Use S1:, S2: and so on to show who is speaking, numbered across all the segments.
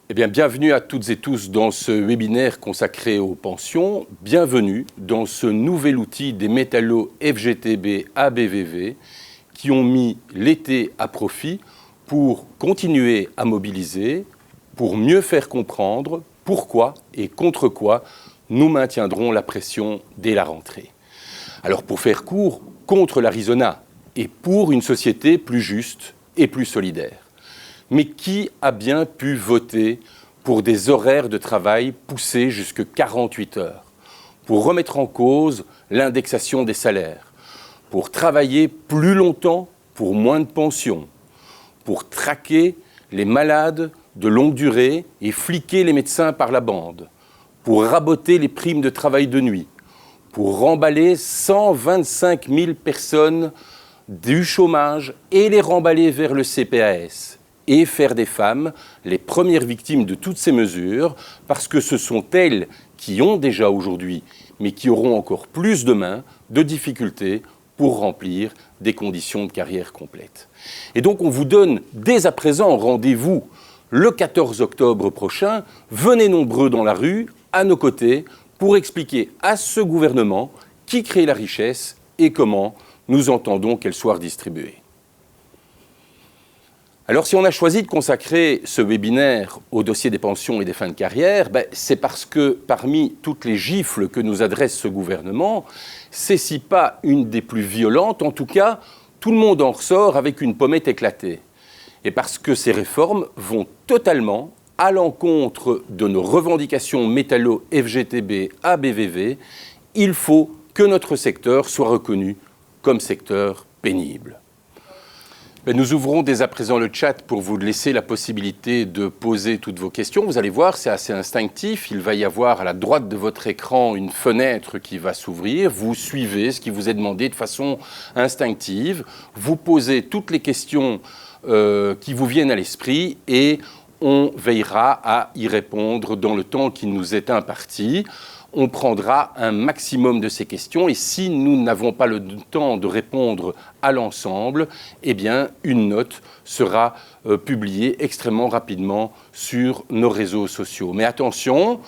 S1: Eh bien, bienvenue à toutes et tous dans ce webinaire consacré aux pensions. Bienvenue dans ce nouvel outil des métallos FGTB ABVV qui ont mis l'été à profit pour continuer à mobiliser, pour mieux faire comprendre pourquoi et contre quoi nous maintiendrons la pression dès la rentrée. Alors, pour faire court, contre l'Arizona et pour une société plus juste et plus solidaire. Mais qui a bien pu voter pour des horaires de travail poussés jusqu'à 48 heures, pour remettre en cause l'indexation des salaires, pour travailler plus longtemps pour moins de pensions, pour traquer les malades de longue durée et fliquer les médecins par la bande, pour raboter les primes de travail de nuit, pour remballer 125 000 personnes du chômage et les remballer vers le CPAS et faire des femmes les premières victimes de toutes ces mesures parce que ce sont elles qui ont déjà aujourd'hui, mais qui auront encore plus demain, de difficultés pour remplir des conditions de carrière complètes. Et donc on vous donne dès à présent rendez-vous le 14 octobre prochain. Venez nombreux dans la rue, à nos côtés, pour expliquer à ce gouvernement qui crée la richesse et comment nous entendons qu'elle soit redistribuée. Alors, si on a choisi de consacrer ce webinaire au dossier des pensions et des fins de carrière, c'est parce que parmi toutes les gifles que nous adresse ce gouvernement, c'est si pas une des plus violentes, en tout cas, tout le monde en ressort avec une pommette éclatée. Et parce que ces réformes vont totalement à l'encontre de nos revendications métallo FGTB ABVV, il faut que notre secteur soit reconnu comme secteur pénible. Nous ouvrons dès à présent le chat pour vous laisser la possibilité de poser toutes vos questions. Vous allez voir, c'est assez instinctif. Il va y avoir à la droite de votre écran une fenêtre qui va s'ouvrir. Vous suivez ce qui vous est demandé de façon instinctive. Vous posez toutes les questions qui vous viennent à l'esprit et on veillera à y répondre dans le temps qui nous est imparti. On prendra un maximum de ces questions et si nous n'avons pas le temps de répondre à l'ensemble, eh bien, une note sera publiée extrêmement rapidement sur nos réseaux sociaux. Mais attention,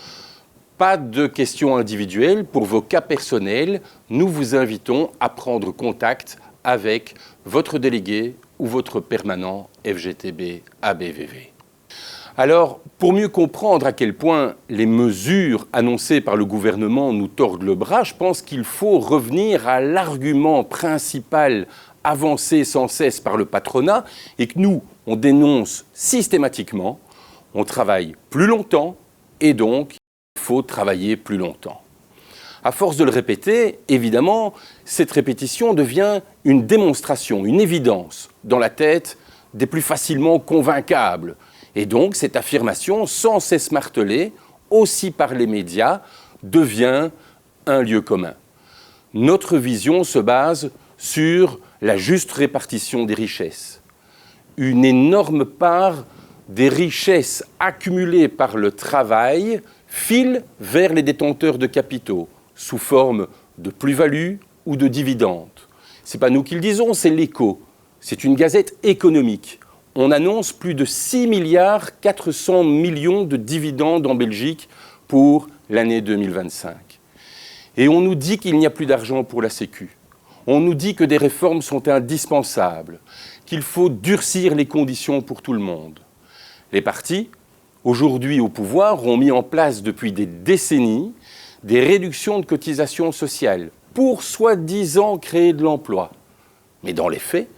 S1: pas de questions individuelles pour vos cas personnels. Nous vous invitons à prendre contact avec votre délégué ou votre permanent FGTB ABVV. Alors, pour mieux comprendre à quel point les mesures annoncées par le gouvernement nous tordent le bras, je pense qu'il faut revenir à l'argument principal avancé sans cesse par le patronat et que nous, on dénonce systématiquement. On travaille plus longtemps et donc il faut travailler plus longtemps. À force de le répéter, évidemment, cette répétition devient une démonstration, une évidence dans la tête des plus facilement convaincables. Et donc, cette affirmation, sans cesse martelée, aussi par les médias, devient un lieu commun. Notre vision se base sur la juste répartition des richesses. Une énorme part des richesses accumulées par le travail file vers les détenteurs de capitaux, sous forme de plus-value ou de dividendes. Ce n'est pas nous qui le disons, c'est l'Écho. C'est une gazette économique. On annonce plus de 6,4 milliards de dividendes en Belgique pour l'année 2025. Et on nous dit qu'il n'y a plus d'argent pour la Sécu. On nous dit que des réformes sont indispensables, qu'il faut durcir les conditions pour tout le monde. Les partis, aujourd'hui au pouvoir, ont mis en place depuis des décennies des réductions de cotisations sociales pour soi-disant créer de l'emploi. Mais dans les faits,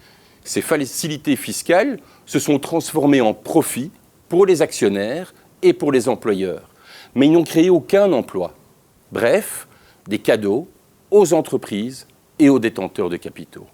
S1: ces facilités fiscales se sont transformées en profit pour les actionnaires et pour les employeurs. Mais ils n'ont créé aucun emploi. Bref, des cadeaux aux entreprises et aux détenteurs de capitaux.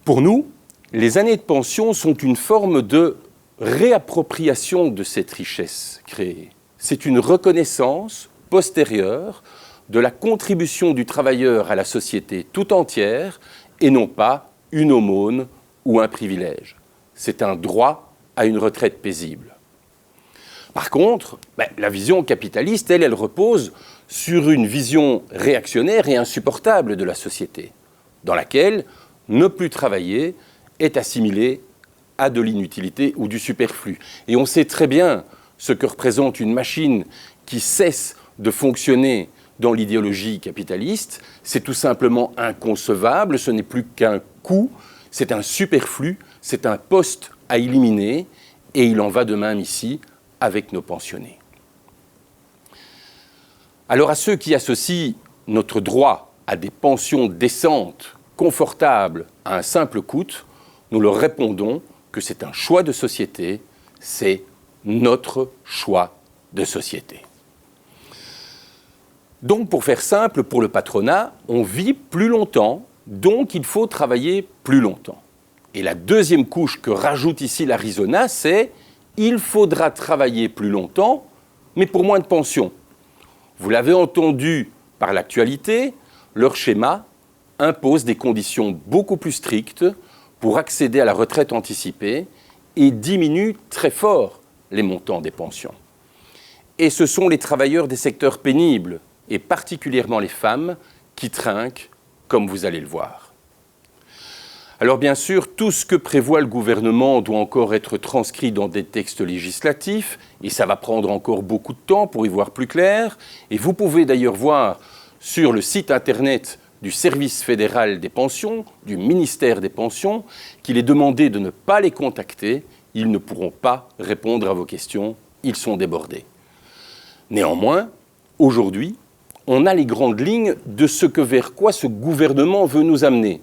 S1: Pour nous, les années de pension sont une forme de réappropriation de cette richesse créée. C'est une reconnaissance postérieure de la contribution du travailleur à la société tout entière et non pas une aumône ou un privilège. C'est un droit à une retraite paisible. Par contre, la vision capitaliste, elle repose sur une vision réactionnaire et insupportable de la société, dans laquelle ne plus travailler est assimilé à de l'inutilité ou du superflu. Et on sait très bien ce que représente une machine qui cesse de fonctionner dans l'idéologie capitaliste. C'est tout simplement inconcevable, ce n'est plus qu'un coût, c'est un superflu, c'est un poste à éliminer, et il en va de même ici avec nos pensionnés. Alors à ceux qui associent notre droit à des pensions décentes, confortables, à un simple coût, nous leur répondons que c'est un choix de société, c'est notre choix de société. Donc, pour faire simple, pour le patronat, on vit plus longtemps, donc il faut travailler plus longtemps. Et la deuxième couche que rajoute ici l'Arizona, c'est il faudra travailler plus longtemps, mais pour moins de pension. Vous l'avez entendu par l'actualité, leur schéma impose des conditions beaucoup plus strictes pour accéder à la retraite anticipée et diminue très fort les montants des pensions. Et ce sont les travailleurs des secteurs pénibles, et particulièrement les femmes, qui trinquent, comme vous allez le voir. Alors bien sûr, tout ce que prévoit le gouvernement doit encore être transcrit dans des textes législatifs, et ça va prendre encore beaucoup de temps pour y voir plus clair. Et vous pouvez d'ailleurs voir sur le site internet du Service fédéral des pensions, du ministère des pensions, qu'il est demandé de ne pas les contacter. Ils ne pourront pas répondre à vos questions, ils sont débordés. Néanmoins, aujourd'hui, on a les grandes lignes de ce que vers quoi ce gouvernement veut nous amener.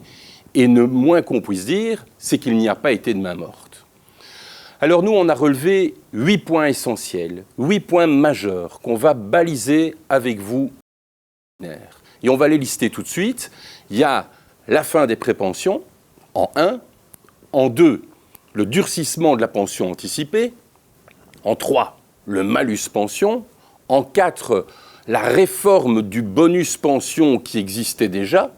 S1: Et le moins qu'on puisse dire, c'est qu'il n'y a pas été de main morte. Alors nous, on a relevé 8 points essentiels, 8 points majeurs qu'on va baliser avec vous. Et on va les lister tout de suite. Il y a la fin des prépensions, en 1. En 2, le durcissement de la pension anticipée. En 3, le malus pension. En 4, la réforme du bonus pension qui existait déjà.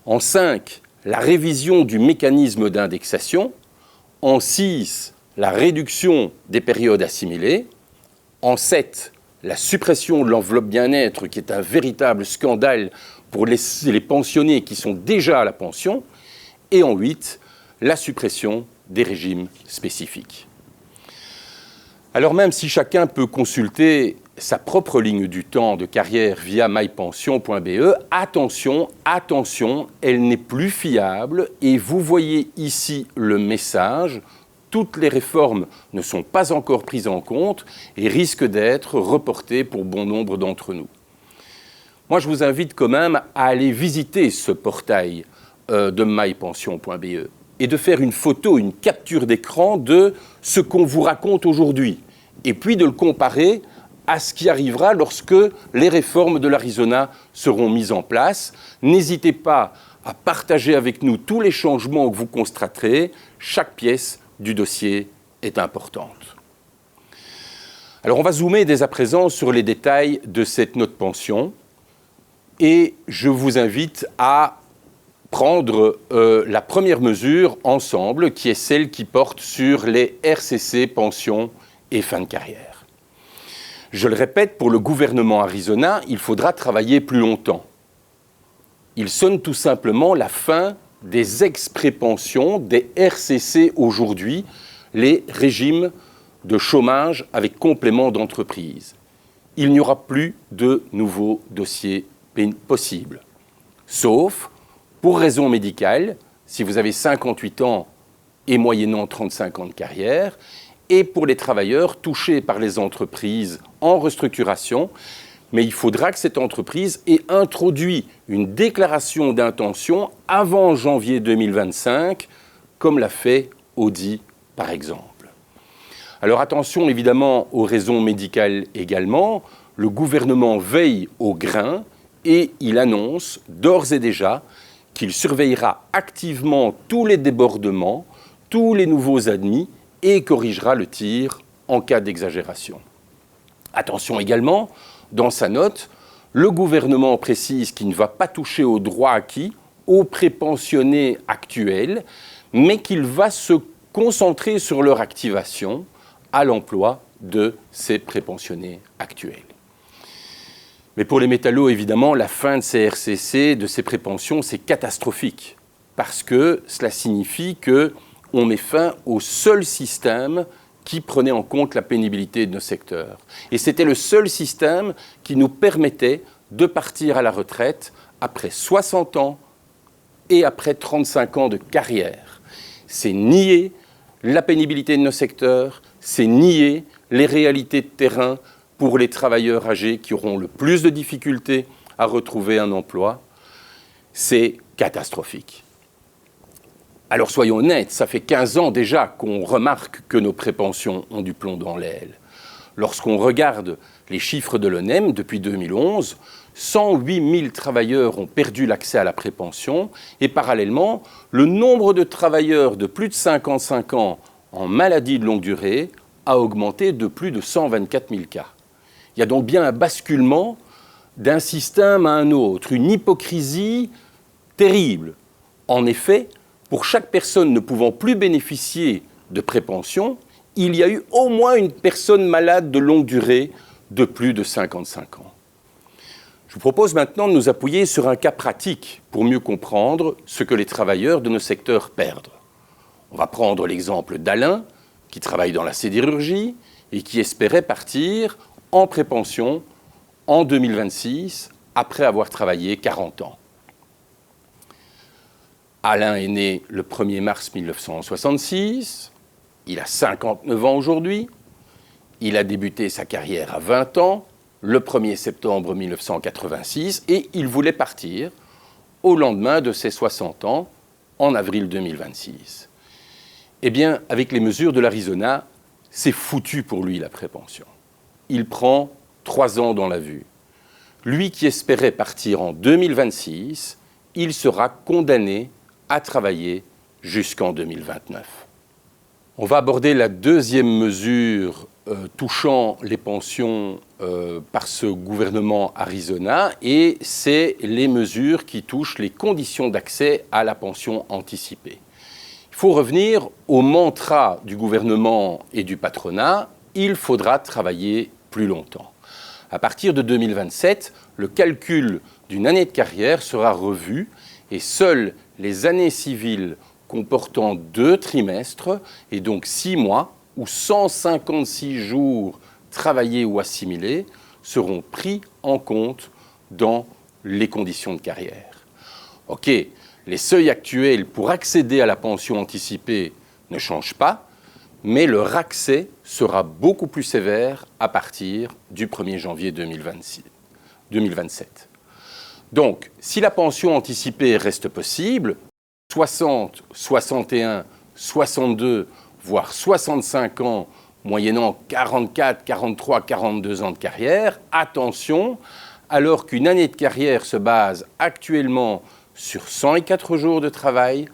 S1: En 5, la révision du mécanisme d'indexation. En 6, la réduction des périodes assimilées. En 7, la suppression de l'enveloppe bien-être, qui est un véritable scandale pour les pensionnés qui sont déjà à la pension. Et en 8, la suppression des régimes spécifiques. Alors même si chacun peut consulter sa propre ligne du temps de carrière via mypension.be, attention, elle n'est plus fiable et vous voyez ici le message. Toutes les réformes ne sont pas encore prises en compte et risquent d'être reportées pour bon nombre d'entre nous. Moi, je vous invite quand même à aller visiter ce portail de mypension.be et de faire une photo, une capture d'écran de ce qu'on vous raconte aujourd'hui et puis de le comparer à ce qui arrivera lorsque les réformes de l'Arizona seront mises en place. N'hésitez pas à partager avec nous tous les changements que vous constaterez. Chaque pièce du dossier est importante. Alors on va zoomer dès à présent sur les détails de cette note pension et je vous invite à prendre la première mesure ensemble qui est celle qui porte sur les RCC, pensions et fin de carrière. Je le répète, pour le gouvernement Arizona, il faudra travailler plus longtemps. Il sonne tout simplement la fin des ex-prépensions, des RCC aujourd'hui, les régimes de chômage avec complément d'entreprise. Il n'y aura plus de nouveaux dossiers possibles. Sauf, pour raison médicale, si vous avez 58 ans et moyennant 35 ans de carrière, et pour les travailleurs touchés par les entreprises en restructuration, mais il faudra que cette entreprise ait introduit une déclaration d'intention avant janvier 2025, comme l'a fait Audi par exemple. Alors attention évidemment aux raisons médicales également, le gouvernement veille au grain et il annonce d'ores et déjà qu'il surveillera activement tous les débordements, tous les nouveaux admis et corrigera le tir en cas d'exagération. Attention également, dans sa note, le gouvernement précise qu'il ne va pas toucher aux droits acquis aux prépensionnés actuels, mais qu'il va se concentrer sur leur activation à l'emploi de ces prépensionnés actuels. Mais pour les métallos, évidemment, la fin de ces RCC, de ces prépensions, c'est catastrophique, parce que cela signifie que on met fin au seul système qui prenait en compte la pénibilité de nos secteurs. Et c'était le seul système qui nous permettait de partir à la retraite après 60 ans et après 35 ans de carrière. C'est nier la pénibilité de nos secteurs, c'est nier les réalités de terrain pour les travailleurs âgés qui auront le plus de difficultés à retrouver un emploi. C'est catastrophique. Alors soyons honnêtes, ça fait 15 ans déjà qu'on remarque que nos prépensions ont du plomb dans l'aile. Lorsqu'on regarde les chiffres de l'ONEM depuis 2011, 108 000 travailleurs ont perdu l'accès à la prépension et parallèlement, le nombre de travailleurs de plus de 55 ans en maladie de longue durée a augmenté de plus de 124 000 cas. Il y a donc bien un basculement d'un système à un autre, une hypocrisie terrible. En effet, pour chaque personne ne pouvant plus bénéficier de prépension, il y a eu au moins une personne malade de longue durée de plus de 55 ans. Je vous propose maintenant de nous appuyer sur un cas pratique pour mieux comprendre ce que les travailleurs de nos secteurs perdent. On va prendre l'exemple d'Alain, qui travaille dans la sidérurgie et qui espérait partir en prépension en 2026, après avoir travaillé 40 ans. Alain est né le 1er mars 1966, il a 59 ans aujourd'hui, il a débuté sa carrière à 20 ans, le 1er septembre 1986, et il voulait partir au lendemain de ses 60 ans, en avril 2026. Eh bien, avec les mesures de l'Arizona, c'est foutu pour lui la prépension. Il prend 3 ans dans la vue. Lui qui espérait partir en 2026, il sera condamné à travailler jusqu'en 2029. On va aborder la deuxième mesure touchant les pensions par ce gouvernement Arizona, et c'est les mesures qui touchent les conditions d'accès à la pension anticipée. Il faut revenir au mantra du gouvernement et du patronat, il faudra travailler plus longtemps. À partir de 2027, le calcul d'une année de carrière sera revu et seules les années civiles comportant 2 trimestres, et donc 6 mois, ou 156 jours travaillés ou assimilés, seront pris en compte dans les conditions de carrière. OK, les seuils actuels pour accéder à la pension anticipée ne changent pas, mais leur accès sera beaucoup plus sévère à partir du 1er janvier 2027. Donc, si la pension anticipée reste possible, 60, 61, 62, voire 65 ans, moyennant 44, 43, 42 ans de carrière, attention, alors qu'une année de carrière se base actuellement sur 104 jours de travail,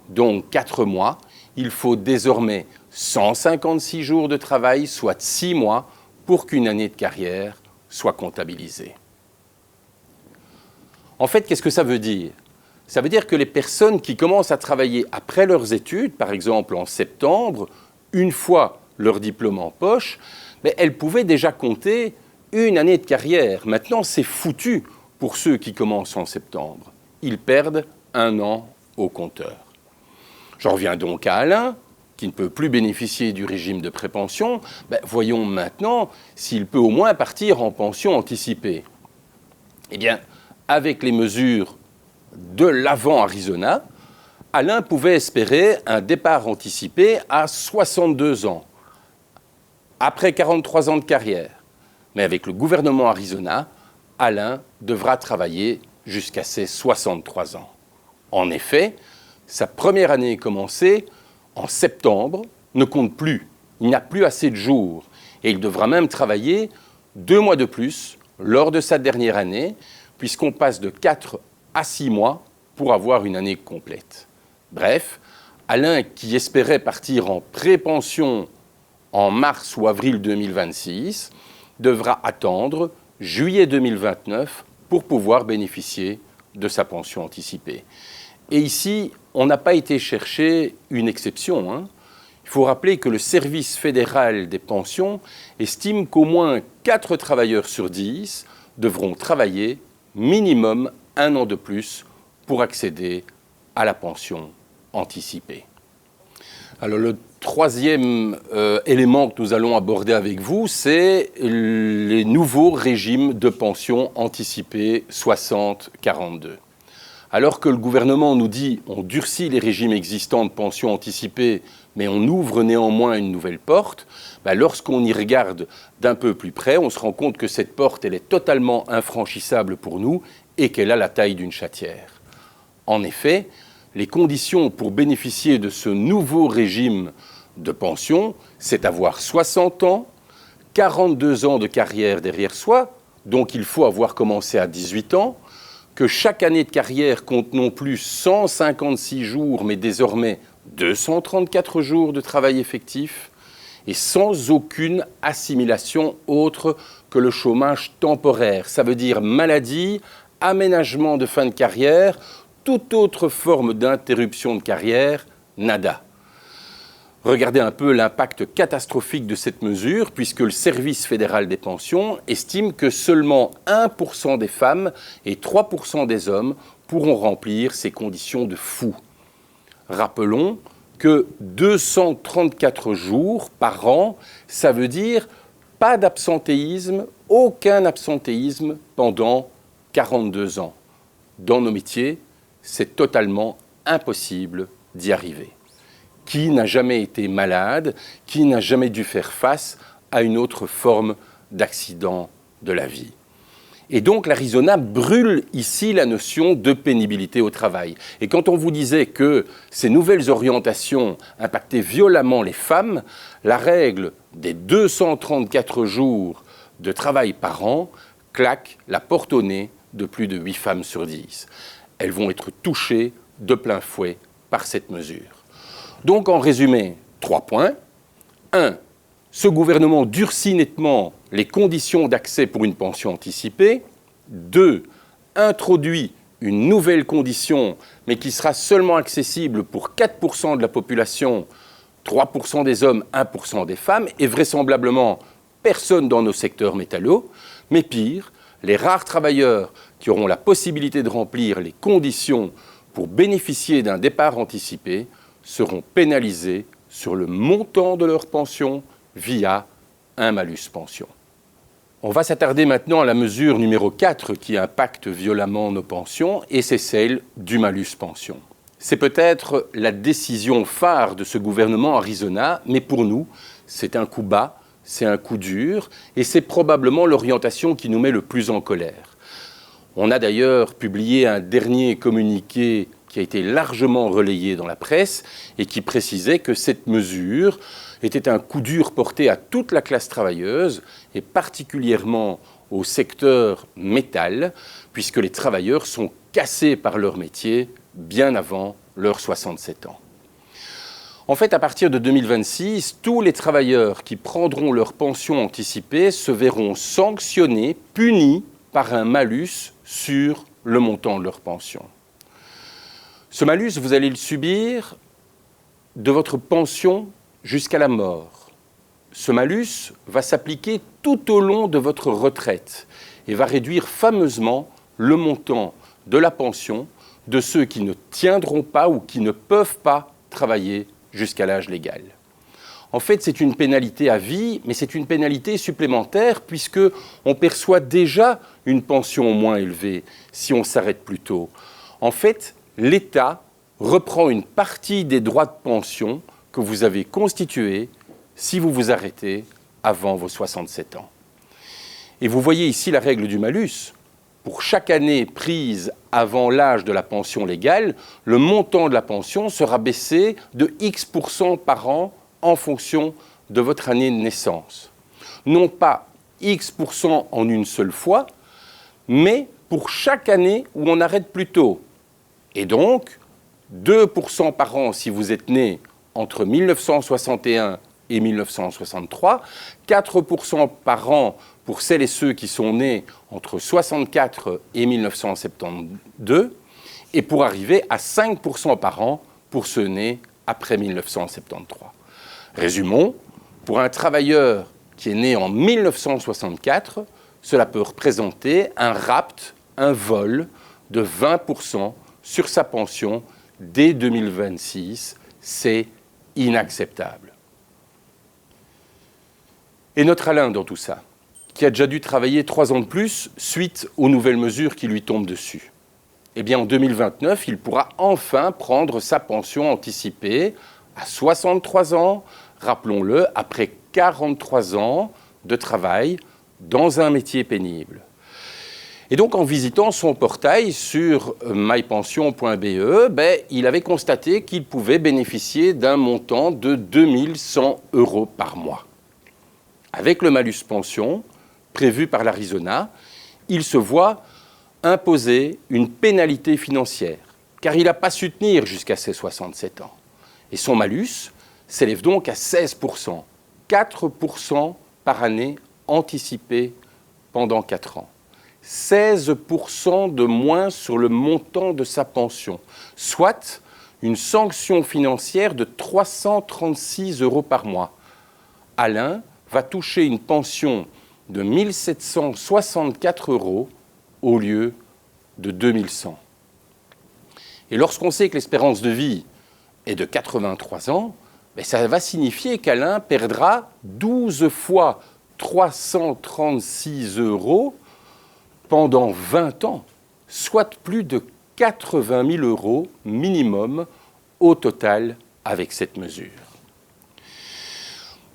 S1: donc 4 mois, il faut désormais 156 jours de travail, soit 6 mois, pour qu'une année de carrière soit comptabilisée. En fait, qu'est-ce que ça veut dire ? Ça veut dire que les personnes qui commencent à travailler après leurs études, par exemple en septembre, une fois leur diplôme en poche, mais elles pouvaient déjà compter une année de carrière. Maintenant, c'est foutu pour ceux qui commencent en septembre. Ils perdent 1 an au compteur. J'en reviens donc à Alain, qui ne peut plus bénéficier du régime de prépension. Voyons maintenant s'il peut au moins partir en pension anticipée. Eh bien, avec les mesures de l'avant-Arizona, Alain pouvait espérer un départ anticipé à 62 ans, après 43 ans de carrière. Mais avec le gouvernement Arizona, Alain devra travailler jusqu'à ses 63 ans. En effet, sa première année commencée en septembre ne compte plus. Il n'y a plus assez de jours. Et il devra même travailler 2 mois de plus lors de sa dernière année, puisqu'on passe de 4 à 6 mois pour avoir une année complète. Bref, Alain, qui espérait partir en pré-pension en mars ou avril 2026, devra attendre juillet 2029 pour pouvoir bénéficier de sa pension anticipée. Et ici, on n'a pas été chercher une exception. Il faut rappeler que le Service fédéral des pensions estime qu'au moins 4 travailleurs sur 10 devront travailler minimum 1 an de plus pour accéder à la pension anticipée. Alors le troisième élément que nous allons aborder avec vous, c'est les nouveaux régimes de pension anticipés 60-42. Alors que le gouvernement nous dit on durcit les régimes existants de pension anticipée, mais on ouvre néanmoins une nouvelle porte, lorsqu'on y regarde d'un peu plus près, on se rend compte que cette porte elle est totalement infranchissable pour nous et qu'elle a la taille d'une chatière. En effet, les conditions pour bénéficier de ce nouveau régime de pension, c'est avoir 60 ans, 42 ans de carrière derrière soi, donc il faut avoir commencé à 18 ans, que chaque année de carrière compte non plus 156 jours, mais désormais 234 jours de travail effectif, et sans aucune assimilation autre que le chômage temporaire. Ça veut dire maladie, aménagement de fin de carrière, toute autre forme d'interruption de carrière, nada. Regardez un peu l'impact catastrophique de cette mesure, puisque le Service fédéral des pensions estime que seulement 1% des femmes et 3% des hommes pourront remplir ces conditions de fou. Rappelons que 234 jours par an, ça veut dire pas d'absentéisme, aucun absentéisme pendant 42 ans. Dans nos métiers, c'est totalement impossible d'y arriver. Qui n'a jamais été malade, qui n'a jamais dû faire face à une autre forme d'accident de la vie. Et donc l'Arizona brûle ici la notion de pénibilité au travail. Et quand on vous disait que ces nouvelles orientations impactaient violemment les femmes, la règle des 234 jours de travail par an claque la porte au nez de plus de 8 femmes sur 10. Elles vont être touchées de plein fouet par cette mesure. Donc, en résumé, 3 points. 1. Ce gouvernement durcit nettement les conditions d'accès pour une pension anticipée. 2. Introduit une nouvelle condition, mais qui sera seulement accessible pour 4% de la population, 3% des hommes, 1% des femmes, et vraisemblablement personne dans nos secteurs métallos. Mais pire, les rares travailleurs qui auront la possibilité de remplir les conditions pour bénéficier d'un départ anticipé seront pénalisés sur le montant de leur pension via un malus pension. On va s'attarder maintenant à la mesure numéro 4 qui impacte violemment nos pensions, et c'est celle du malus pension. C'est peut-être la décision phare de ce gouvernement Arizona, mais pour nous, c'est un coup bas, c'est un coup dur, et c'est probablement l'orientation qui nous met le plus en colère. On a d'ailleurs publié un dernier communiqué qui a été largement relayé dans la presse et qui précisait que cette mesure était un coup dur porté à toute la classe travailleuse et particulièrement au secteur métal, puisque les travailleurs sont cassés par leur métier bien avant leurs 67 ans. En fait, à partir de 2026, tous les travailleurs qui prendront leur pension anticipée se verront sanctionnés, punis par un malus sur le montant de leur pension. Ce malus, vous allez le subir de votre pension jusqu'à la mort. Ce malus va s'appliquer tout au long de votre retraite et va réduire fameusement le montant de la pension de ceux qui ne tiendront pas ou qui ne peuvent pas travailler jusqu'à l'âge légal. En fait, c'est une pénalité à vie, mais c'est une pénalité supplémentaire puisqu'on perçoit déjà une pension moins élevée si on s'arrête plus tôt. En fait, l'État reprend une partie des droits de pension que vous avez constitués si vous vous arrêtez avant vos 67 ans. Et vous voyez ici la règle du malus. Pour chaque année prise avant l'âge de la pension légale, le montant de la pension sera baissé de X% par an en fonction de votre année de naissance. Non pas X% en une seule fois, mais pour chaque année où on arrête plus tôt. Et donc, 2% par an si vous êtes né entre 1961 et 1963, 4% par an pour celles et ceux qui sont nés entre 64 et 1972, et pour arriver à 5% par an pour ceux nés après 1973. Résumons, pour un travailleur qui est né en 1964, cela peut représenter un rapt, un vol de 20% sur sa pension dès 2026. C'est inacceptable. Et notre Alain dans tout ça, qui a déjà dû travailler 3 ans de plus suite aux nouvelles mesures qui lui tombent dessus. Eh bien, en 2029, il pourra enfin prendre sa pension anticipée à 63 ans, rappelons-le, après 43 ans de travail dans un métier pénible. Et donc, en visitant son portail sur mypension.be, il avait constaté qu'il pouvait bénéficier d'un montant de 2100 € par mois. Avec le malus pension, prévu par l'Arizona, il se voit imposer une pénalité financière, car il n'a pas su tenir jusqu'à ses 67 ans. Et son malus s'élève donc à 16%, 4% par année anticipé pendant 4 ans. 16% de moins sur le montant de sa pension, soit une sanction financière de 336 € par mois. Alain va toucher une pension de 1 764 € au lieu de 2100. Et lorsqu'on sait que l'espérance de vie est de 83 ans, ça va signifier qu'Alain perdra 12 fois 336 € pendant 20 ans, soit plus de 80 000 € minimum au total avec cette mesure.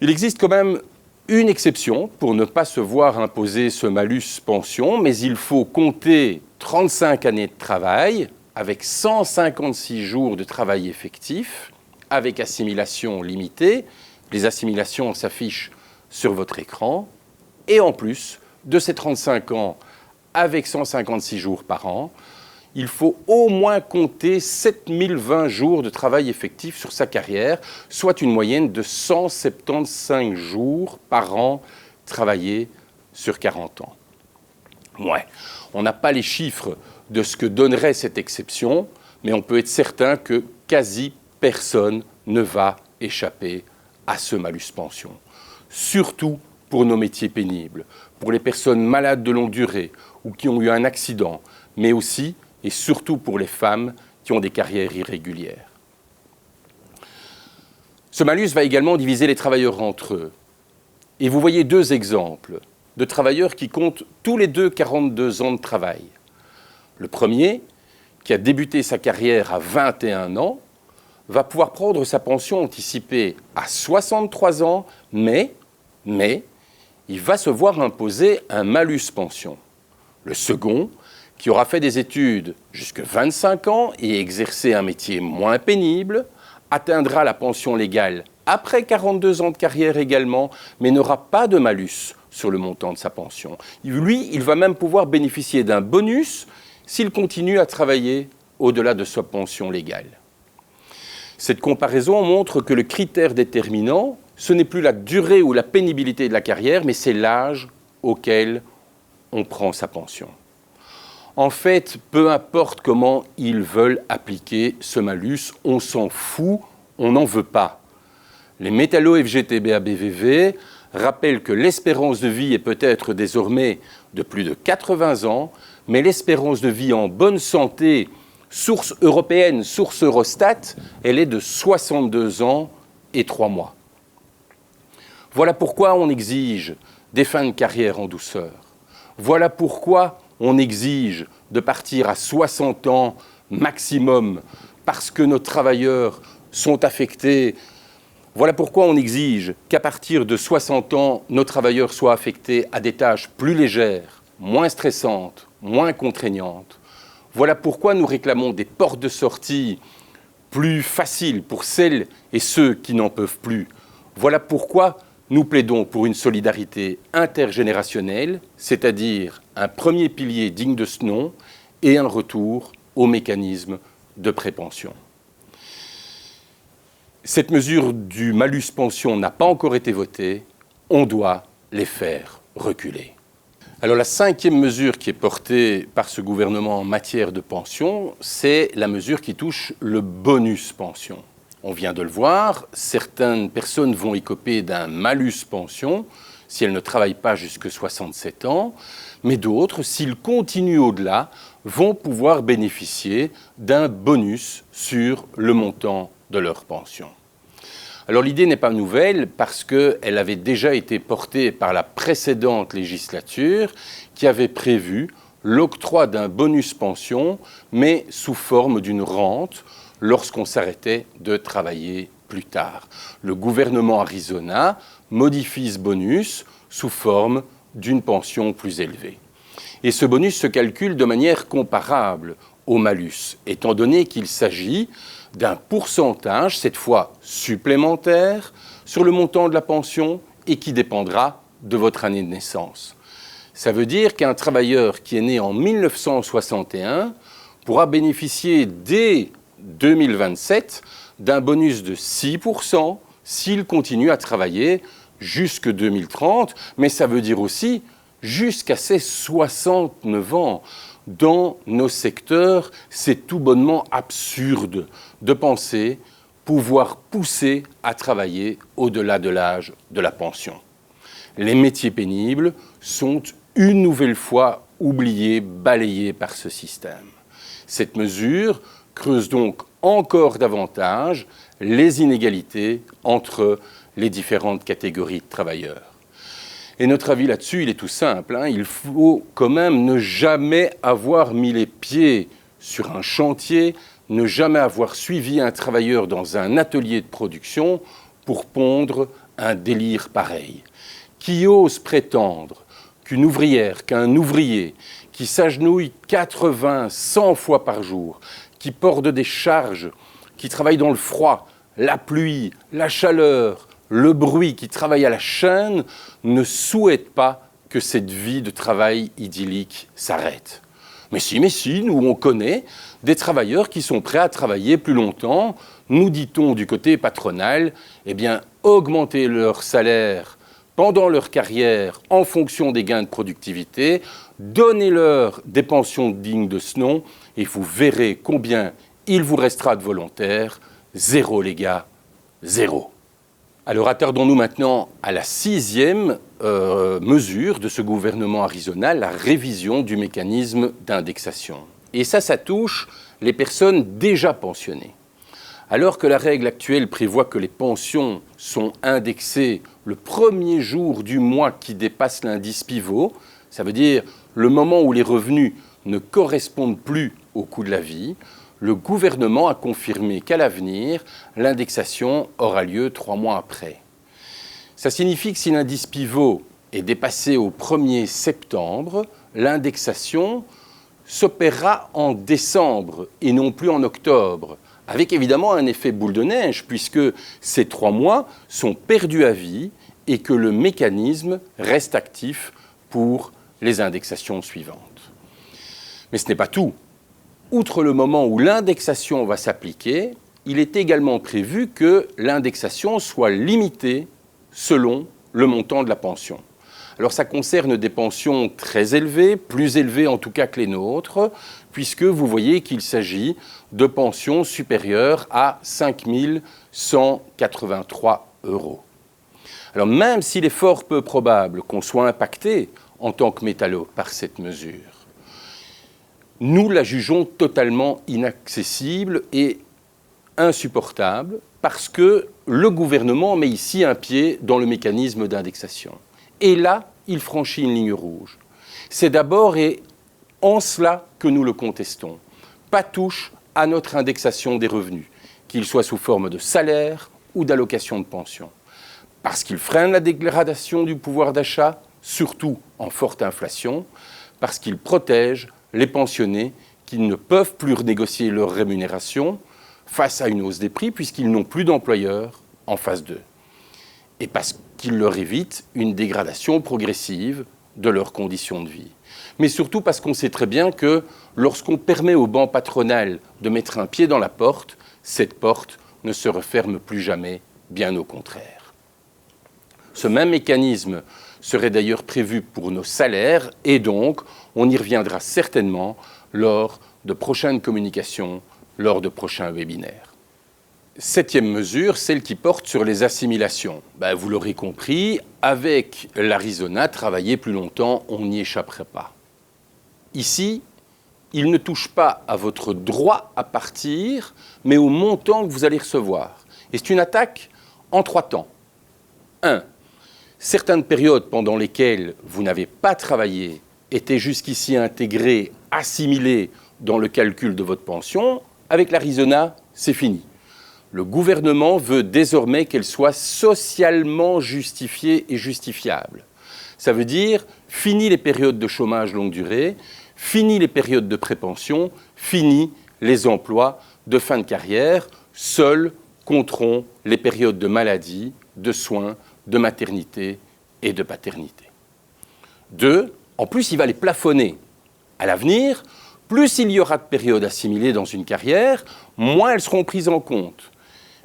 S1: Il existe quand même une exception pour ne pas se voir imposer ce malus pension, mais il faut compter 35 années de travail avec 156 jours de travail effectif, avec assimilation limitée. Les assimilations s'affichent sur votre écran. Et en plus de ces 35 ans avec 156 jours par an, il faut au moins compter 7020 jours de travail effectif sur sa carrière, soit une moyenne de 175 jours par an travaillés sur 40 ans. Ouais, on n'a pas les chiffres de ce que donnerait cette exception, mais on peut être certain que quasi personne ne va échapper à ce malus pension. Surtout pour nos métiers pénibles, pour les personnes malades de longue durée ou qui ont eu un accident, mais aussi et surtout pour les femmes qui ont des carrières irrégulières. Ce malus va également diviser les travailleurs entre eux. Et vous voyez 2 exemples de travailleurs qui comptent tous les deux 42 ans de travail. Le premier, qui a débuté sa carrière à 21 ans, va pouvoir prendre sa pension anticipée à 63 ans, mais il va se voir imposer un malus pension. Le second, qui aura fait des études jusqu'à 25 ans et exercé un métier moins pénible, atteindra la pension légale après 42 ans de carrière également, mais n'aura pas de malus sur le montant de sa pension. Lui, il va même pouvoir bénéficier d'un bonus s'il continue à travailler au-delà de sa pension légale. Cette comparaison montre que le critère déterminant, ce n'est plus la durée ou la pénibilité de la carrière, mais c'est l'âge auquel on prend sa pension. En fait, peu importe comment ils veulent appliquer ce malus, on s'en fout, on n'en veut pas. Les métallos FGTB-ABVV rappellent que l'espérance de vie est peut-être désormais de plus de 80 ans, mais l'espérance de vie en bonne santé, source européenne, source Eurostat, elle est de 62 ans et 3 mois. Voilà pourquoi on exige des fins de carrière en douceur. Voilà pourquoi on exige de partir à 60 ans maximum parce que nos travailleurs sont affectés. Voilà pourquoi on exige qu'à partir de 60 ans, nos travailleurs soient affectés à des tâches plus légères, moins stressantes, moins contraignantes. Voilà pourquoi nous réclamons des portes de sortie plus faciles pour celles et ceux qui n'en peuvent plus. Voilà pourquoi nous plaidons pour une solidarité intergénérationnelle, c'est-à-dire un premier pilier digne de ce nom et un retour au mécanisme de prépension. Cette mesure du malus pension n'a pas encore été votée, on doit les faire reculer. Alors la 5e mesure qui est portée par ce gouvernement en matière de pension, c'est la mesure qui touche le bonus pension. On vient de le voir, certaines personnes vont écoper d'un malus pension si elles ne travaillent pas jusqu'à 67 ans, mais d'autres, s'ils continuent au-delà, vont pouvoir bénéficier d'un bonus sur le montant de leur pension. Alors l'idée n'est pas nouvelle parce qu'elle avait déjà été portée par la précédente législature qui avait prévu l'octroi d'un bonus pension, mais sous forme d'une rente lorsqu'on s'arrêtait de travailler plus tard. Le gouvernement Arizona modifie ce bonus sous forme d'une pension plus élevée. Et ce bonus se calcule de manière comparable au malus, étant donné qu'il s'agit d'un pourcentage, cette fois supplémentaire, sur le montant de la pension et qui dépendra de votre année de naissance. Ça veut dire qu'un travailleur qui est né en 1961 pourra bénéficier dès 2027 d'un bonus de 6% s'il continue à travailler jusque 2030, mais ça veut dire aussi jusqu'à ses 69 ans. Dans nos secteurs, c'est tout bonnement absurde de penser pouvoir pousser à travailler au-delà de l'âge de la pension. Les métiers pénibles sont une nouvelle fois oubliés, balayés par ce système. Cette mesure creuse donc encore davantage les inégalités entre les différentes catégories de travailleurs. Et notre avis là-dessus, il est tout simple. Il faut quand même ne jamais avoir mis les pieds sur un chantier, ne jamais avoir suivi un travailleur dans un atelier de production pour pondre un délire pareil. Qui ose prétendre qu'une ouvrière, qu'un ouvrier, qui s'agenouille 80, 100 fois par jour, qui porte des charges, qui travaille dans le froid, la pluie, la chaleur, le bruit, qui travaille à la chaîne, ne souhaite pas que cette vie de travail idyllique s'arrête. Mais si, nous on connaît des travailleurs qui sont prêts à travailler plus longtemps. Nous dit-on du côté patronal, augmenter leur salaire pendant leur carrière en fonction des gains de productivité, donnez-leur des pensions dignes de ce nom et vous verrez combien il vous restera de volontaires. Zéro les gars, zéro. Alors attardons-nous maintenant à la 6e mesure de ce gouvernement Arizona, la révision du mécanisme d'indexation. Et ça touche les personnes déjà pensionnées. Alors que la règle actuelle prévoit que les pensions sont indexées le premier jour du mois qui dépasse l'indice pivot, ça veut dire le moment où les revenus ne correspondent plus au coût de la vie, le gouvernement a confirmé qu'à l'avenir, l'indexation aura lieu 3 mois après. Ça signifie que si l'indice pivot est dépassé au 1er septembre, l'indexation s'opérera en décembre et non plus en octobre, avec évidemment un effet boule de neige, puisque ces 3 mois sont perdus à vie et que le mécanisme reste actif pour les indexations suivantes. Mais ce n'est pas tout. Outre le moment où l'indexation va s'appliquer, il est également prévu que l'indexation soit limitée selon le montant de la pension. Alors ça concerne des pensions très élevées, plus élevées en tout cas que les nôtres, puisque vous voyez qu'il s'agit de pensions supérieures à 5 183 €. Alors même s'il est fort peu probable qu'on soit impacté en tant que métallo par cette mesure, nous la jugeons totalement inaccessible et insupportable parce que le gouvernement met ici un pied dans le mécanisme d'indexation. Et là, il franchit une ligne rouge. C'est d'abord et en cela que nous le contestons. Pas touche à notre indexation des revenus, qu'ils soient sous forme de salaire ou d'allocation de pension. Parce qu'il freine la dégradation du pouvoir d'achat, surtout en forte inflation, parce qu'il protège les pensionnés qui ne peuvent plus renégocier leur rémunération face à une hausse des prix puisqu'ils n'ont plus d'employeurs en face d'eux. Et parce qu'il leur évite une dégradation progressive de leurs conditions de vie. Mais surtout parce qu'on sait très bien que lorsqu'on permet au banc patronal de mettre un pied dans la porte, cette porte ne se referme plus jamais, bien au contraire. Ce même mécanisme serait d'ailleurs prévu pour nos salaires et donc on y reviendra certainement lors de prochaines communications, lors de prochains webinaires. 7e mesure, celle qui porte sur les assimilations. Vous l'aurez compris, avec l'Arizona, travailler plus longtemps, on n'y échapperait pas. Ici, il ne touche pas à votre droit à partir, mais au montant que vous allez recevoir. Et c'est une attaque en 3 temps. 1. Certaines périodes pendant lesquelles vous n'avez pas travaillé étaient jusqu'ici intégrées, assimilées dans le calcul de votre pension. Avec l'Arizona, c'est fini. Le gouvernement veut désormais qu'elle soit socialement justifiée et justifiable. Ça veut dire, fini les périodes de chômage longue durée, fini les périodes de prépension, fini les emplois de fin de carrière. Seuls compteront les périodes de maladie, de soins, de maternité et de paternité. 2. En plus, il va les plafonner. À l'avenir, plus il y aura de périodes assimilées dans une carrière, moins elles seront prises en compte.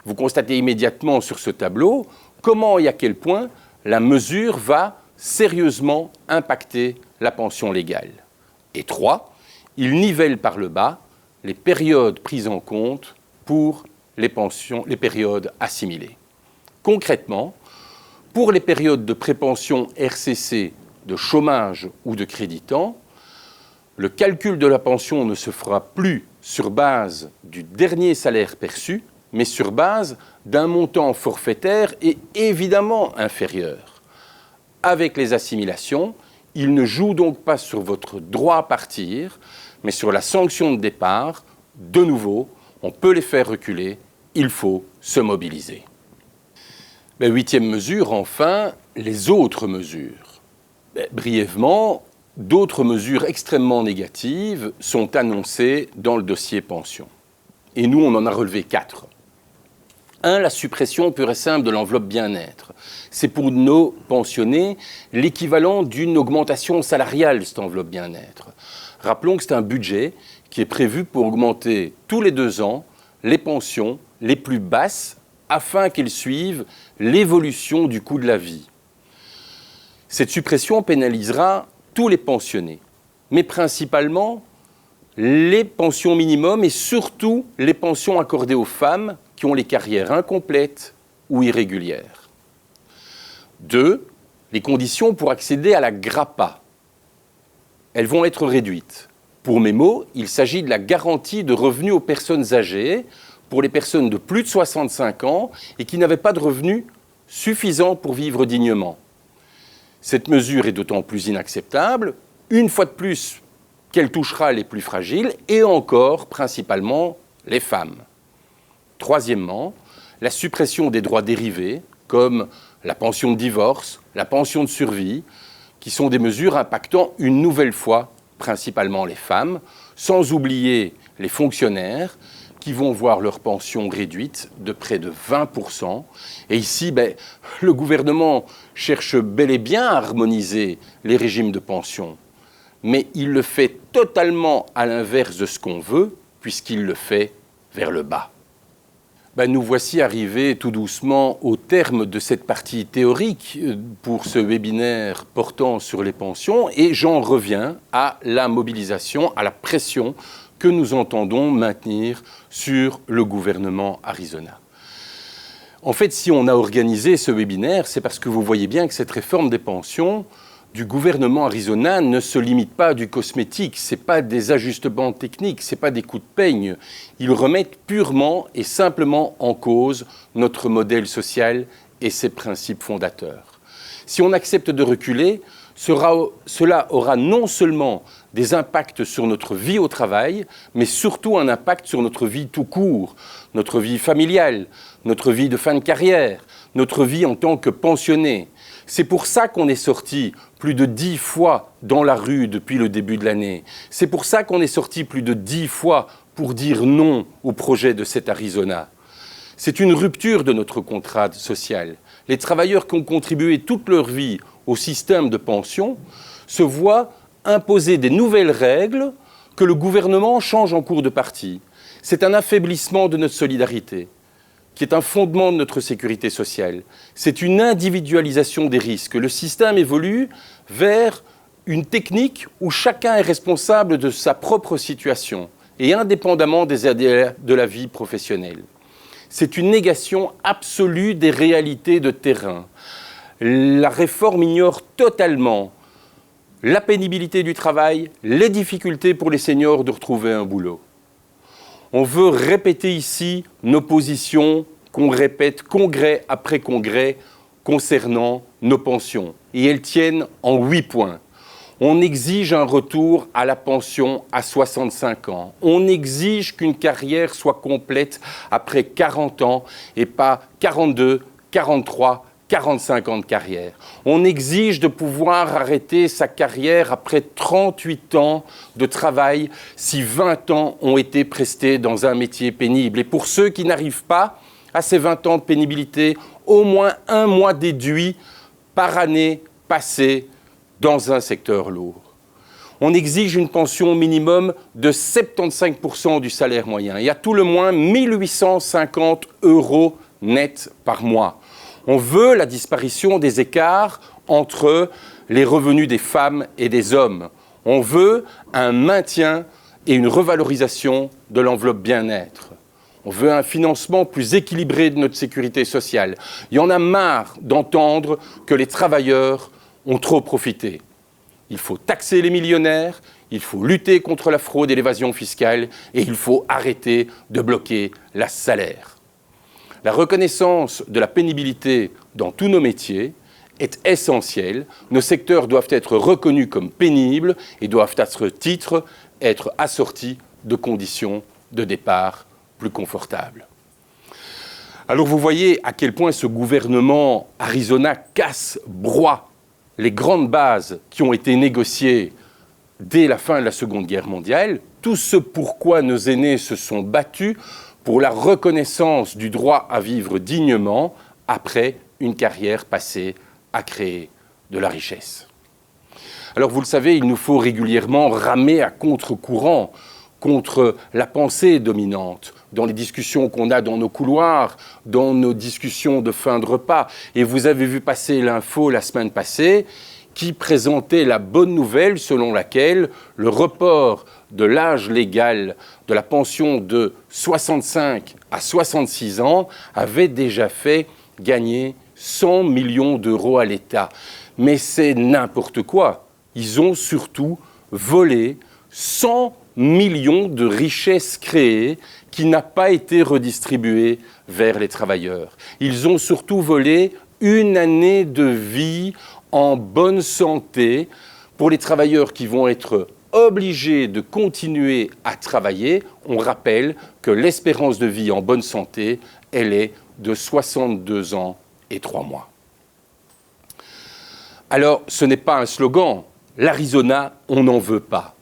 S1: Vous constatez immédiatement sur ce tableau comment et à quel point la mesure va sérieusement impacter la pension légale. Et 3, il nivelle par le bas les périodes prises en compte pour les périodes assimilées. Concrètement, pour les périodes de prépension RCC, de chômage ou de crédit-temps, le calcul de la pension ne se fera plus sur base du dernier salaire perçu, mais sur base d'un montant forfaitaire et évidemment inférieur. Avec les assimilations, il ne joue donc pas sur votre droit à partir, mais sur la sanction de départ. De nouveau, on peut les faire reculer, il faut se mobiliser. La 8e mesure, enfin, les autres mesures. Brièvement, d'autres mesures extrêmement négatives sont annoncées dans le dossier pension. Et nous, on en a relevé 4. 1. La suppression pure et simple de l'enveloppe bien-être. C'est pour nos pensionnés l'équivalent d'une augmentation salariale, cette enveloppe bien-être. Rappelons que c'est un budget qui est prévu pour augmenter tous les 2 ans les pensions les plus basses afin qu'elles suivent l'évolution du coût de la vie. Cette suppression pénalisera tous les pensionnés, mais principalement les pensions minimum et surtout les pensions accordées aux femmes qui ont les carrières incomplètes ou irrégulières. 2. Les conditions pour accéder à la GRAPA. Elles vont être réduites. Pour mes mots, il s'agit de la garantie de revenus aux personnes âgées, pour les personnes de plus de 65 ans et qui n'avaient pas de revenus suffisants pour vivre dignement. Cette mesure est d'autant plus inacceptable, une fois de plus, qu'elle touchera les plus fragiles et encore principalement les femmes. Troisièmement, la suppression des droits dérivés comme la pension de divorce, la pension de survie, qui sont des mesures impactant une nouvelle fois principalement les femmes, sans oublier les fonctionnaires qui vont voir leur pension réduite de près de 20%. Et ici, le gouvernement cherche bel et bien à harmoniser les régimes de pension. Mais il le fait totalement à l'inverse de ce qu'on veut, puisqu'il le fait vers le bas. Nous voici arrivés tout doucement au terme de cette partie théorique pour ce webinaire portant sur les pensions et j'en reviens à la mobilisation, à la pression que nous entendons maintenir sur le gouvernement Arizona. En fait, si on a organisé ce webinaire, c'est parce que vous voyez bien que cette réforme des pensions du gouvernement Arizona ne se limite pas à du cosmétique, ce n'est pas des ajustements techniques, ce n'est pas des coups de peigne. Ils remettent purement et simplement en cause notre modèle social et ses principes fondateurs. Si on accepte de reculer, cela aura non seulement des impacts sur notre vie au travail, mais surtout un impact sur notre vie tout court, notre vie familiale, notre vie de fin de carrière, notre vie en tant que pensionné. C'est pour ça qu'on est sorti plus de 10 fois dans la rue depuis le début de l'année. C'est pour ça qu'on est sorti plus de 10 fois pour dire non au projet de cet Arizona. C'est une rupture de notre contrat social. Les travailleurs qui ont contribué toute leur vie au système de pension se voient imposer des nouvelles règles que le gouvernement change en cours de partie. C'est un affaiblissement de notre solidarité, qui est un fondement de notre sécurité sociale. C'est une individualisation des risques. Le système évolue vers une technique où chacun est responsable de sa propre situation et indépendamment des aléas de la vie professionnelle. C'est une négation absolue des réalités de terrain. La réforme ignore totalement la pénibilité du travail, les difficultés pour les seniors de retrouver un boulot. On veut répéter ici nos positions qu'on répète congrès après congrès concernant nos pensions. Et elles tiennent en 8 points. On exige un retour à la pension à 65 ans. On exige qu'une carrière soit complète après 40 ans et pas 42, 43, 45 ans de carrière. On exige de pouvoir arrêter sa carrière après 38 ans de travail si 20 ans ont été prestés dans un métier pénible. Et pour ceux qui n'arrivent pas à ces 20 ans de pénibilité, au moins 1 mois déduit par année passée dans un secteur lourd. On exige une pension minimum de 75% du salaire moyen et à tout le moins 1 850 € net par mois. On veut la disparition des écarts entre les revenus des femmes et des hommes. On veut un maintien et une revalorisation de l'enveloppe bien-être. On veut un financement plus équilibré de notre sécurité sociale. Il y en a marre d'entendre que les travailleurs ont trop profité. Il faut taxer les millionnaires, il faut lutter contre la fraude et l'évasion fiscale et il faut arrêter de bloquer la salaire. La reconnaissance de la pénibilité dans tous nos métiers est essentielle. Nos secteurs doivent être reconnus comme pénibles et doivent à ce titre être assortis de conditions de départ plus confortables. Alors vous voyez à quel point ce gouvernement Arizona casse, broie les grandes bases qui ont été négociées dès la fin de la Seconde Guerre mondiale, tout ce pourquoi nos aînés se sont battus pour la reconnaissance du droit à vivre dignement après une carrière passée à créer de la richesse. Alors vous le savez, il nous faut régulièrement ramer à contre-courant contre la pensée dominante dans les discussions qu'on a dans nos couloirs, dans nos discussions de fin de repas. Et vous avez vu passer l'info la semaine passée qui présentait la bonne nouvelle selon laquelle le report de l'âge légal de la pension de 65 à 66 ans avait déjà fait gagner 100 millions d'euros à l'État. Mais c'est n'importe quoi. Ils ont surtout volé 100 millions de richesses créées qui n'a pas été redistribuée vers les travailleurs. Ils ont surtout volé 1 année de vie en bonne santé pour les travailleurs qui vont être obligés de continuer à travailler. On rappelle que l'espérance de vie en bonne santé, elle est de 62 ans et 3 mois. Alors, ce n'est pas un slogan. L'Arizona, on n'en veut pas.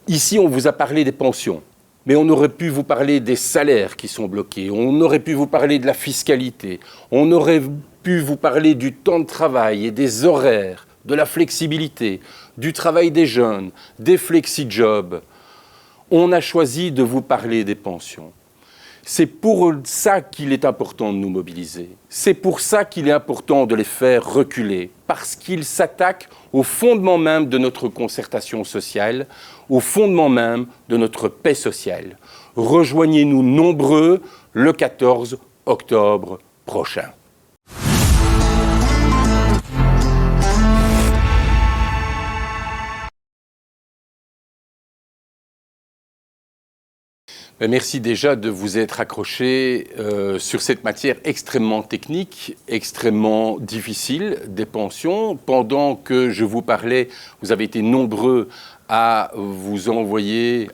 S1: Ici, on vous a parlé des pensions, mais on aurait pu vous parler des salaires qui sont bloqués, on aurait pu vous parler de la fiscalité, on aurait pu vous parler du temps de travail et des horaires, de la flexibilité, du travail des jeunes, des flexi-jobs. On a choisi de vous parler des pensions. C'est pour ça qu'il est important de nous mobiliser. C'est pour ça qu'il est important de les faire reculer, parce qu'ils s'attaquent au fondement même de notre concertation sociale, au fondement même de notre paix sociale. Rejoignez-nous nombreux le 14 octobre prochain. Merci déjà de vous être accroché sur cette matière extrêmement technique, extrêmement difficile des pensions. Pendant que je vous parlais, vous avez été nombreux à nous envoyer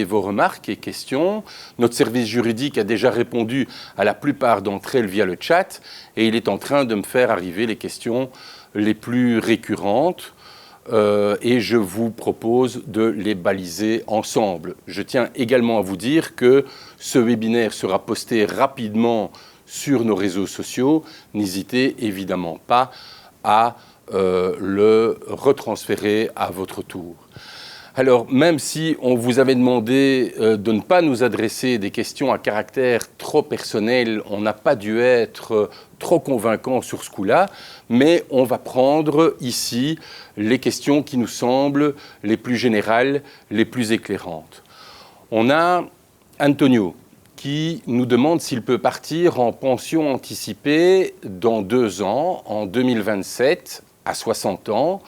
S1: vos remarques et questions. Notre service juridique a déjà répondu à la plupart d'entre elles via le chat et il est en train de me faire arriver les questions les plus récurrentes. Et je vous propose de les baliser ensemble. Je tiens également à vous dire que ce webinaire sera posté rapidement sur nos réseaux sociaux. N'hésitez évidemment pas à le retransférer à votre tour. Alors, même si on vous avait demandé de ne pas nous adresser des questions à caractère trop personnel, on n'a pas dû être trop convaincant sur ce coup-là, mais on va prendre ici les questions qui nous semblent les plus générales, les plus éclairantes. On a Antonio qui nous demande s'il peut partir en pension anticipée dans 2 ans, en 2027, à 60 ans.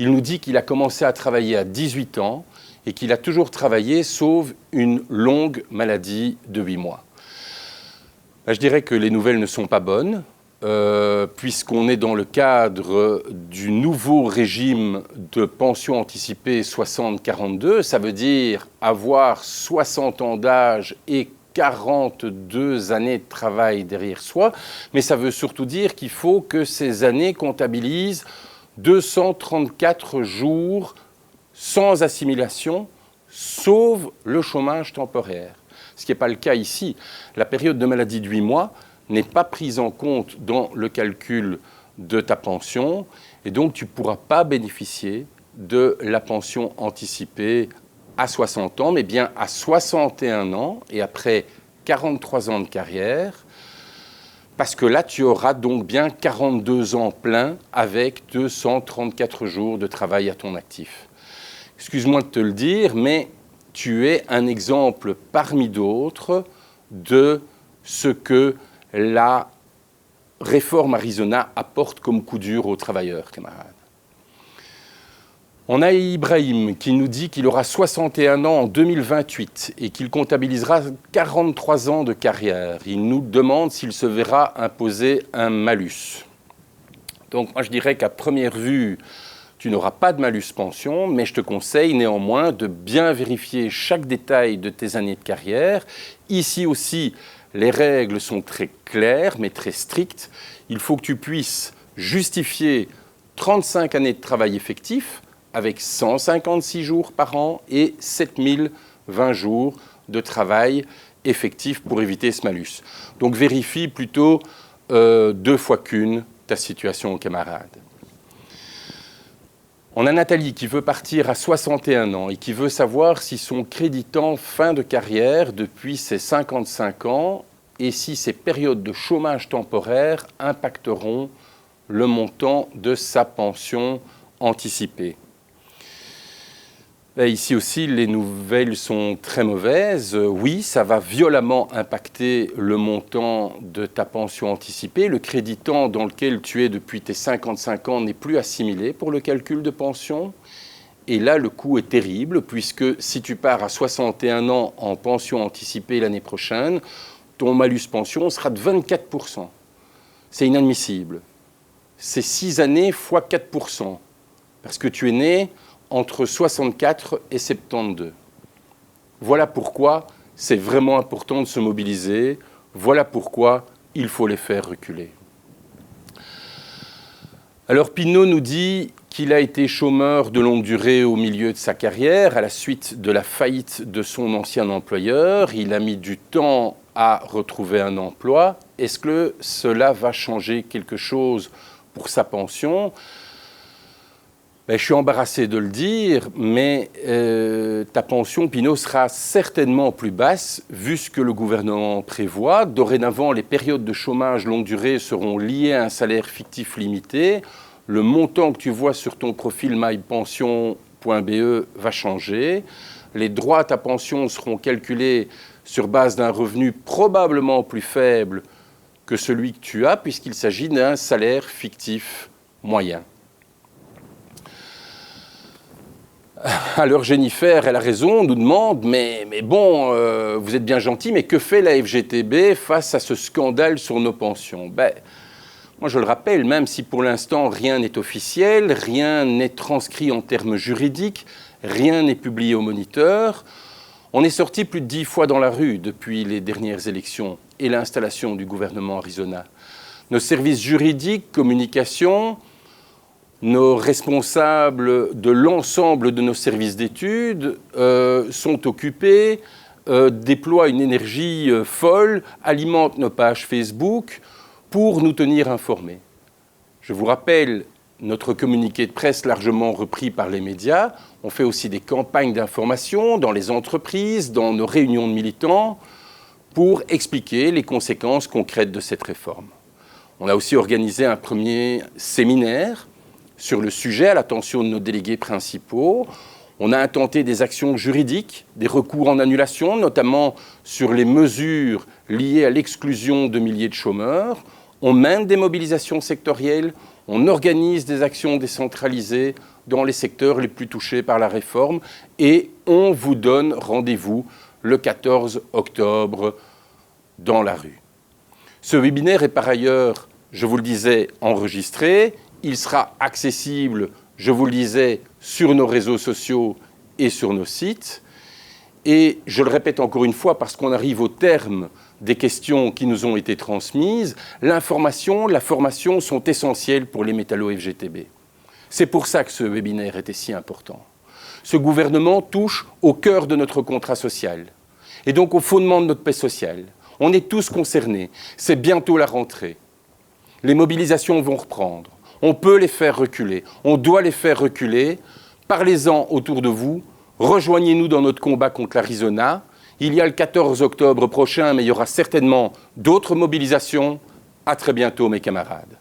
S1: Il nous dit qu'il a commencé à travailler à 18 ans et qu'il a toujours travaillé, sauf une longue maladie de 8 mois. Je dirais que les nouvelles ne sont pas bonnes, puisqu'on est dans le cadre du nouveau régime de pension anticipée 60-42. Ça veut dire avoir 60 ans d'âge et 42 années de travail derrière soi, mais ça veut surtout dire qu'il faut que ces années comptabilisent 234 jours sans assimilation, sauf le chômage temporaire. Ce qui n'est pas le cas ici. La période de maladie de 8 mois n'est pas prise en compte dans le calcul de ta pension, et donc tu ne pourras pas bénéficier de la pension anticipée à 60 ans, mais bien à 61 ans et après 43 ans de carrière, parce que là, tu auras donc bien 42 ans pleins avec 234 jours de travail à ton actif. Excuse-moi de te le dire, mais tu es un exemple parmi d'autres de ce que la réforme Arizona apporte comme coup dur aux travailleurs, camarades. On a Ibrahim qui nous dit qu'il aura 61 ans en 2028 et qu'il comptabilisera 43 ans de carrière. Il nous demande s'il se verra imposer un malus. Donc moi je dirais qu'à première vue, tu n'auras pas de malus pension, mais je te conseille néanmoins de bien vérifier chaque détail de tes années de carrière. Ici aussi, les règles sont très claires, mais très strictes. Il faut que tu puisses justifier 35 années de travail effectif, avec 156 jours par an et 7020 jours de travail effectif pour éviter ce malus. Donc vérifie plutôt 2 fois qu'une ta situation, camarade. On a Nathalie qui veut partir à 61 ans et qui veut savoir si son créditant fin de carrière depuis ses 55 ans et si ces périodes de chômage temporaire impacteront le montant de sa pension anticipée. Ici aussi, les nouvelles sont très mauvaises. Oui, ça va violemment impacter le montant de ta pension anticipée. Le créditant dans lequel tu es depuis tes 55 ans n'est plus assimilé pour le calcul de pension. Et là, le coût est terrible, puisque si tu pars à 61 ans en pension anticipée l'année prochaine, ton malus pension sera de 24%. C'est inadmissible. C'est 6 années fois 4%, parce que tu es né entre 64 et 72. Voilà pourquoi c'est vraiment important de se mobiliser. Voilà pourquoi il faut les faire reculer. Alors Pinault nous dit qu'il a été chômeur de longue durée au milieu de sa carrière, à la suite de la faillite de son ancien employeur. Il a mis du temps à retrouver un emploi. Est-ce que cela va changer quelque chose pour sa pension ? Je suis embarrassé de le dire, mais ta pension, Pinault, sera certainement plus basse, vu ce que le gouvernement prévoit. Dorénavant, les périodes de chômage longue durée seront liées à un salaire fictif limité. Le montant que tu vois sur ton profil mypension.be va changer. Les droits à ta pension seront calculés sur base d'un revenu probablement plus faible que celui que tu as, puisqu'il s'agit d'un salaire fictif moyen. Alors Jennifer, elle a raison, nous demande, mais bon, vous êtes bien gentil, mais que fait la FGTB face à ce scandale sur nos pensions ? Moi je le rappelle, même si pour l'instant rien n'est officiel, rien n'est transcrit en termes juridiques, rien n'est publié au Moniteur, on est sorti plus de 10 fois dans la rue depuis les dernières élections et l'installation du gouvernement Arizona. Nos services juridiques, communication, nos responsables de l'ensemble de nos services d'études sont occupés, déploient une énergie folle, alimentent nos pages Facebook pour nous tenir informés. Je vous rappelle notre communiqué de presse largement repris par les médias. On fait aussi des campagnes d'information dans les entreprises, dans nos réunions de militants, pour expliquer les conséquences concrètes de cette réforme. On a aussi organisé un premier séminaire sur le sujet à l'attention de nos délégués principaux. On a intenté des actions juridiques, des recours en annulation, notamment sur les mesures liées à l'exclusion de milliers de chômeurs. On mène des mobilisations sectorielles, on organise des actions décentralisées dans les secteurs les plus touchés par la réforme et on vous donne rendez-vous le 14 octobre dans la rue. Ce webinaire est par ailleurs, je vous le disais, enregistré. Il sera accessible, je vous le disais, sur nos réseaux sociaux et sur nos sites. Et je le répète encore une fois, parce qu'on arrive au terme des questions qui nous ont été transmises, l'information, la formation sont essentielles pour les métallo-FGTB. C'est pour ça que ce webinaire était si important. Ce gouvernement touche au cœur de notre contrat social et donc au fondement de notre paix sociale. On est tous concernés. C'est bientôt la rentrée. Les mobilisations vont reprendre. On peut les faire reculer. On doit les faire reculer. Parlez-en autour de vous. Rejoignez-nous dans notre combat contre l'Arizona. Il y a le 14 octobre prochain, mais il y aura certainement d'autres mobilisations. À très bientôt, mes camarades.